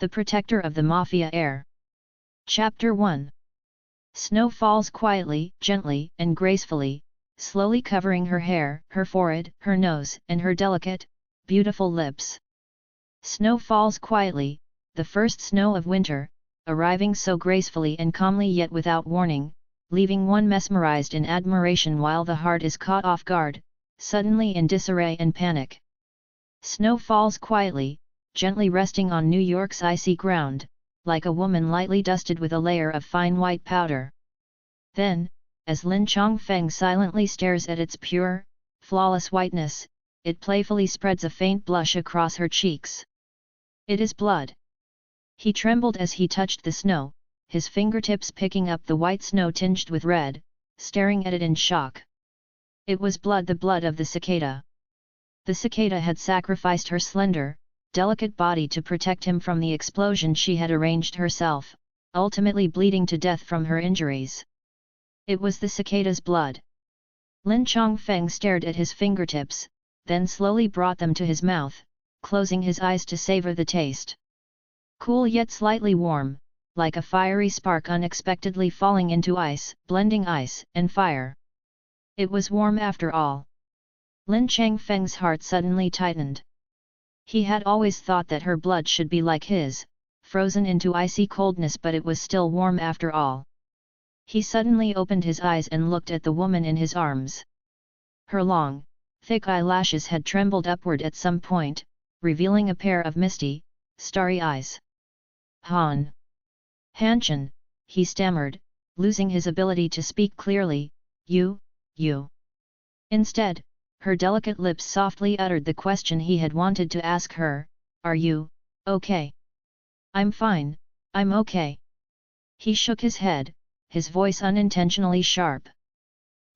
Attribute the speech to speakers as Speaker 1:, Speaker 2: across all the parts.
Speaker 1: The Protector of the Mafia Heir. Chapter 1. Snow falls quietly, gently, and gracefully, slowly covering her hair, her forehead, her nose, and her delicate, beautiful lips. Snow falls quietly, the first snow of winter, arriving so gracefully and calmly yet without warning, leaving one mesmerized in admiration while the heart is caught off guard, suddenly in disarray and panic. Snow falls quietly, gently resting on New York's icy ground, like a woman lightly dusted with a layer of fine white powder. Then, as Lin Chongfeng silently stares at its pure, flawless whiteness, it playfully spreads a faint blush across her cheeks. It is blood. He trembled as he touched the snow, his fingertips picking up the white snow tinged with red, staring at it in shock. It was blood, the blood of the cicada. The cicada had sacrificed her slender, delicate body to protect him from the explosion she had arranged herself, ultimately bleeding to death from her injuries. It was the cicada's blood. Lin Chongfeng stared at his fingertips, then slowly brought them to his mouth, closing his eyes to savor the taste. Cool yet slightly warm, like a fiery spark unexpectedly falling into ice, blending ice and fire. It was warm after all. Lin Chongfeng's heart suddenly tightened. He had always thought that her blood should be like his, frozen into icy coldness, but it was still warm after all. He suddenly opened his eyes and looked at the woman in his arms. Her long, thick eyelashes had trembled upward at some point, revealing a pair of misty, starry eyes. Hanchen, he stammered, losing his ability to speak clearly, you. Instead, her delicate lips softly uttered the question he had wanted to ask her, are you okay? I'm fine, I'm okay. He shook his head, his voice unintentionally sharp.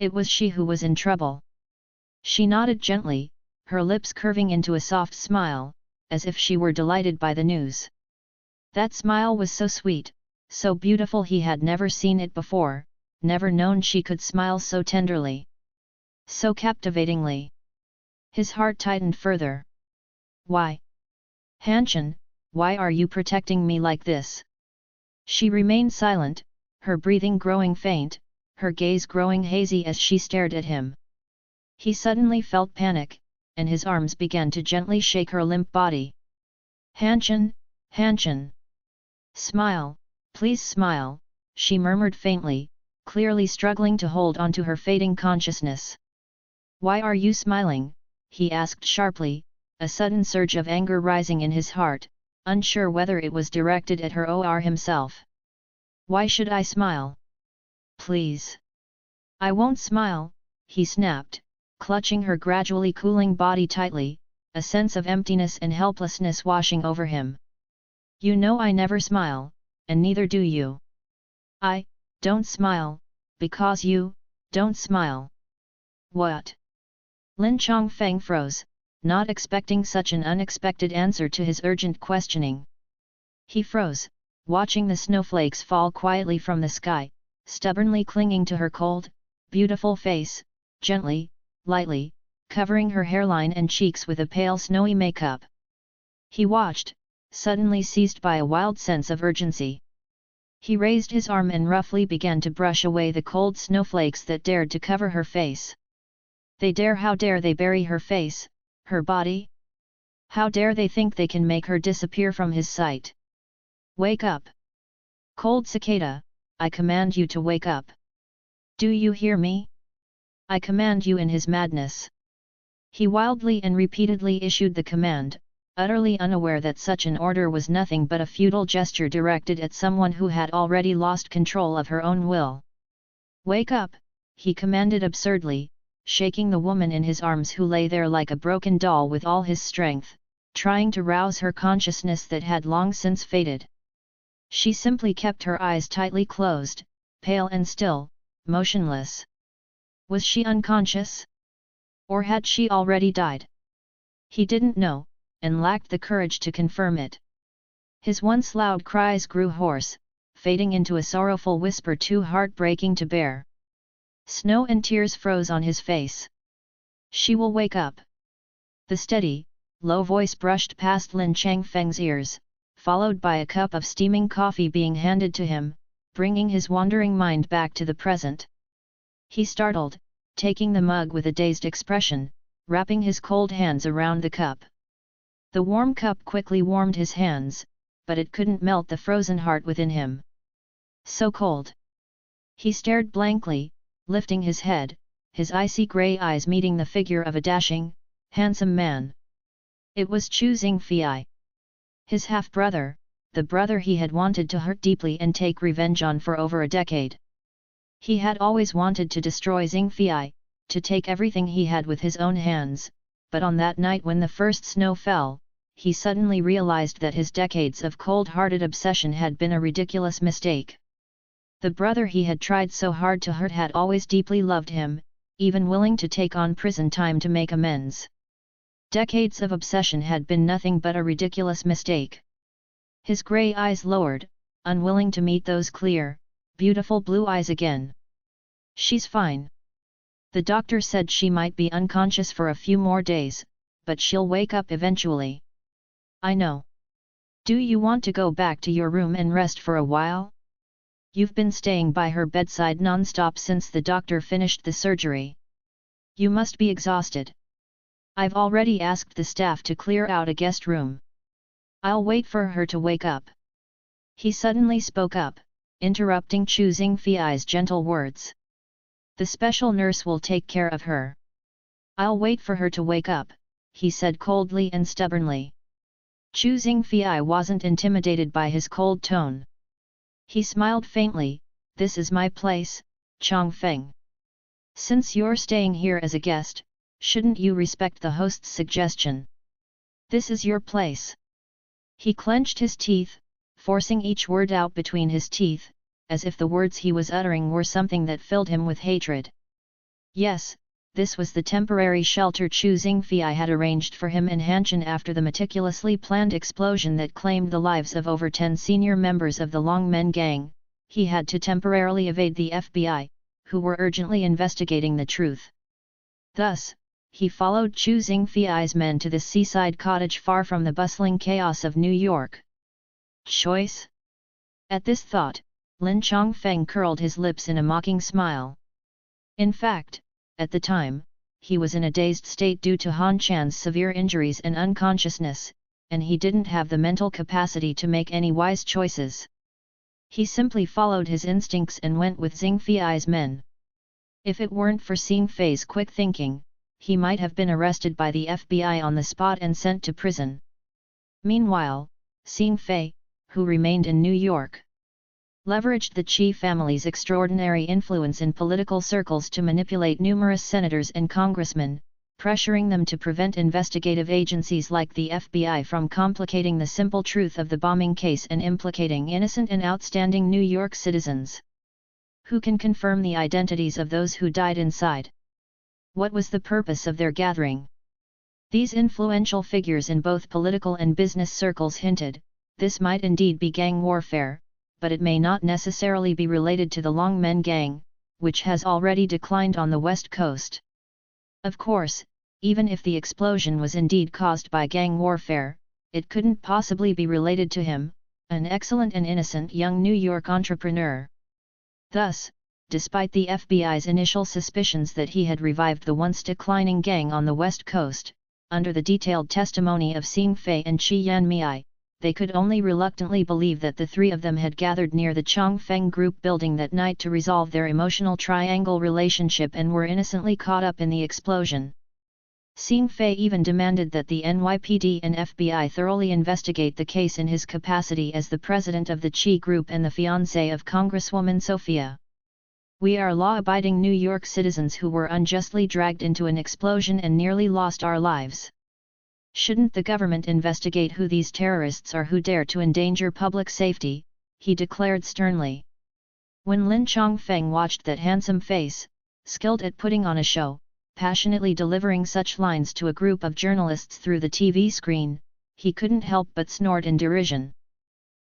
Speaker 1: It was she who was in trouble. She nodded gently, her lips curving into a soft smile, as if she were delighted by the news. That smile was so sweet, so beautiful, he had never seen it before, never known she could smile so tenderly. So captivatingly. His heart tightened further. Why? Hanchen, why are you protecting me like this? She remained silent, her breathing growing faint, her gaze growing hazy as she stared at him. He suddenly felt panic, and his arms began to gently shake her limp body. Hanchen. Smile, please smile, she murmured faintly, clearly struggling to hold on to her fading consciousness. Why are you smiling? He asked sharply, a sudden surge of anger rising in his heart, unsure whether it was directed at her or himself. Why should I smile? Please. I won't smile, he snapped, clutching her gradually cooling body tightly, a sense of emptiness and helplessness washing over him. You know I never smile, and neither do you. I don't smile, because you don't smile. What? Lin Chongfeng froze, not expecting such an unexpected answer to his urgent questioning. He froze, watching the snowflakes fall quietly from the sky, stubbornly clinging to her cold, beautiful face, gently, lightly, covering her hairline and cheeks with a pale snowy makeup. He watched, suddenly seized by a wild sense of urgency. He raised his arm and roughly began to brush away the cold snowflakes that dared to cover her face. How dare they bury her face, her body? How dare they think they can make her disappear from his sight? Wake up! Cold cicada, I command you to wake up! Do you hear me? I command you in his madness. He wildly and repeatedly issued the command, utterly unaware that such an order was nothing but a futile gesture directed at someone who had already lost control of her own will. Wake up, he commanded absurdly, shaking the woman in his arms who lay there like a broken doll with all his strength, trying to rouse her consciousness that had long since faded. She simply kept her eyes tightly closed, pale and still, motionless. Was she unconscious? Or had she already died? He didn't know, and lacked the courage to confirm it. His once loud cries grew hoarse, fading into a sorrowful whisper too heartbreaking to bear. Snow and tears froze on his face. She will wake up. The steady, low voice brushed past Lin Chongfeng's ears, followed by a cup of steaming coffee being handed to him, bringing his wandering mind back to the present. He startled, taking the mug with a dazed expression, wrapping his cold hands around the cup. The warm cup quickly warmed his hands, but it couldn't melt the frozen heart within him. So cold. He stared blankly, lifting his head, his icy grey eyes meeting the figure of a dashing, handsome man. It was Chu Xingfei. His half-brother, the brother he had wanted to hurt deeply and take revenge on for over a decade. He had always wanted to destroy Xingfei, to take everything he had with his own hands, but on that night when the first snow fell, he suddenly realized that his decades of cold-hearted obsession had been a ridiculous mistake. The brother he had tried so hard to hurt had always deeply loved him, even willing to take on prison time to make amends. Decades of obsession had been nothing but a ridiculous mistake. His grey eyes lowered, unwilling to meet those clear, beautiful blue eyes again. "She's fine. The doctor said she might be unconscious for a few more days, but she'll wake up eventually. I know. Do you want to go back to your room and rest for a while? You've been staying by her bedside non-stop since the doctor finished the surgery. You must be exhausted. I've already asked the staff to clear out a guest room. I'll wait for her to wake up." He suddenly spoke up, interrupting Chu Xingfei's gentle words. "The special nurse will take care of her. I'll wait for her to wake up," he said coldly and stubbornly. Chu Xingfei wasn't intimidated by his cold tone. He smiled faintly. "This is my place, Chongfeng. Since you're staying here as a guest, shouldn't you respect the host's suggestion? This is your place." He clenched his teeth, forcing each word out between his teeth, as if the words he was uttering were something that filled him with hatred. Yes, this was the temporary shelter Chu Xingfei had arranged for him in Hanshan after the meticulously planned explosion that claimed the lives of over 10 senior members of the Longmen gang. He had to temporarily evade the FBI, who were urgently investigating the truth. Thus, he followed Chu Xingfei's men to this seaside cottage far from the bustling chaos of New York. Choice? At this thought, Lin Chongfeng curled his lips in a mocking smile. In fact, at the time, he was in a dazed state due to Han Chan's severe injuries and unconsciousness, and he didn't have the mental capacity to make any wise choices. He simply followed his instincts and went with Xingfei's men. If it weren't for Xingfei's quick thinking, he might have been arrested by the FBI on the spot and sent to prison. Meanwhile, Xingfei, who remained in New York, leveraged the Qi family's extraordinary influence in political circles to manipulate numerous senators and congressmen, pressuring them to prevent investigative agencies like the FBI from complicating the simple truth of the bombing case and implicating innocent and outstanding New York citizens. Who can confirm the identities of those who died inside? What was the purpose of their gathering? These influential figures in both political and business circles hinted, this might indeed be gang warfare, but it may not necessarily be related to the Longmen gang, which has already declined on the West Coast. Of course, even if the explosion was indeed caused by gang warfare, it couldn't possibly be related to him, an excellent and innocent young New York entrepreneur. Thus, despite the FBI's initial suspicions that he had revived the once declining gang on the West Coast, under the detailed testimony of Xingfei and Qi Yanmei, they could only reluctantly believe that the three of them had gathered near the Chongfeng Group building that night to resolve their emotional triangle relationship and were innocently caught up in the explosion. Xingfei even demanded that the NYPD and FBI thoroughly investigate the case in his capacity as the president of the Qi Group and the fiancée of Congresswoman Sophia. "We are law-abiding New York citizens who were unjustly dragged into an explosion and nearly lost our lives. Shouldn't the government investigate who these terrorists are who dare to endanger public safety?" he declared sternly. When Lin Chongfeng watched that handsome face, skilled at putting on a show, passionately delivering such lines to a group of journalists through the TV screen, he couldn't help but snort in derision.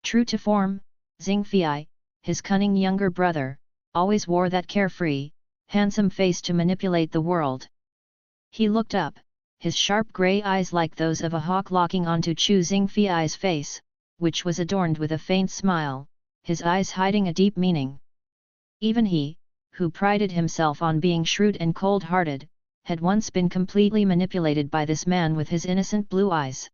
Speaker 1: True to form, Xingfei, his cunning younger brother, always wore that carefree, handsome face to manipulate the world. He looked up, his sharp grey eyes like those of a hawk locking onto Chu Xingfei's face, which was adorned with a faint smile, his eyes hiding a deep meaning. Even he, who prided himself on being shrewd and cold-hearted, had once been completely manipulated by this man with his innocent blue eyes.